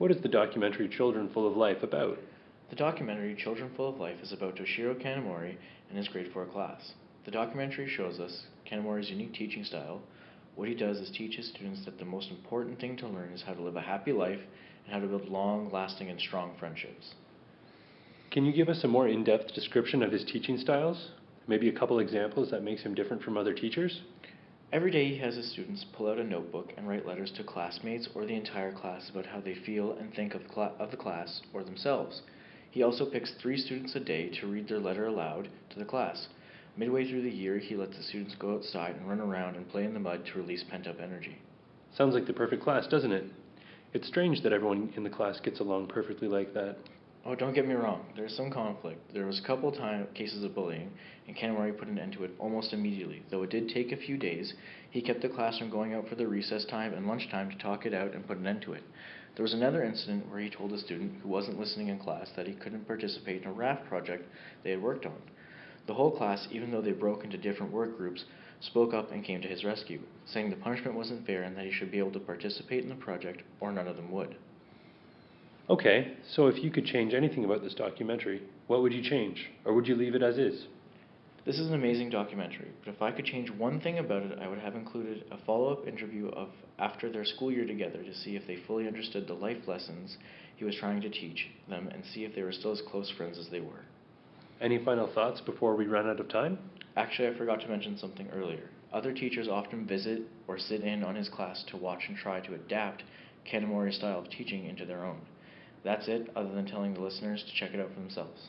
What is the documentary Children Full of Life about? The documentary Children Full of Life is about Toshiro Kanamori and his grade 4 class. The documentary shows us Kanamori's unique teaching style. What he does is teach his students that the most important thing to learn is how to live a happy life and how to build long, lasting, and strong friendships. Can you give us a more in-depth description of his teaching styles? Maybe a couple examples that makes him different from other teachers? Every day he has his students pull out a notebook and write letters to classmates or the entire class about how they feel and think of the class or themselves. He also picks 3 students a day to read their letter aloud to the class. Midway through the year, he lets the students go outside and run around and play in the mud to release pent-up energy. Sounds like the perfect class, doesn't it? It's strange that everyone in the class gets along perfectly like that. Oh, don't get me wrong, there's some conflict. There was a couple cases of bullying, and Kanamori put an end to it almost immediately. Though it did take a few days, he kept the class from going out for the recess time and lunchtime to talk it out and put an end to it. There was another incident where he told a student who wasn't listening in class that he couldn't participate in a raft project they had worked on. The whole class, even though they broke into different work groups, spoke up and came to his rescue, saying the punishment wasn't fair and that he should be able to participate in the project or none of them would. Okay, so if you could change anything about this documentary, what would you change? Or would you leave it as is? This is an amazing documentary, but if I could change one thing about it, I would have included a follow-up interview of after their school year together to see if they fully understood the life lessons he was trying to teach them and see if they were still as close friends as they were. Any final thoughts before we run out of time? Actually, I forgot to mention something earlier. Other teachers often visit or sit in on his class to watch and try to adapt Kanamori's style of teaching into their own. That's it, other than telling the listeners to check it out for themselves.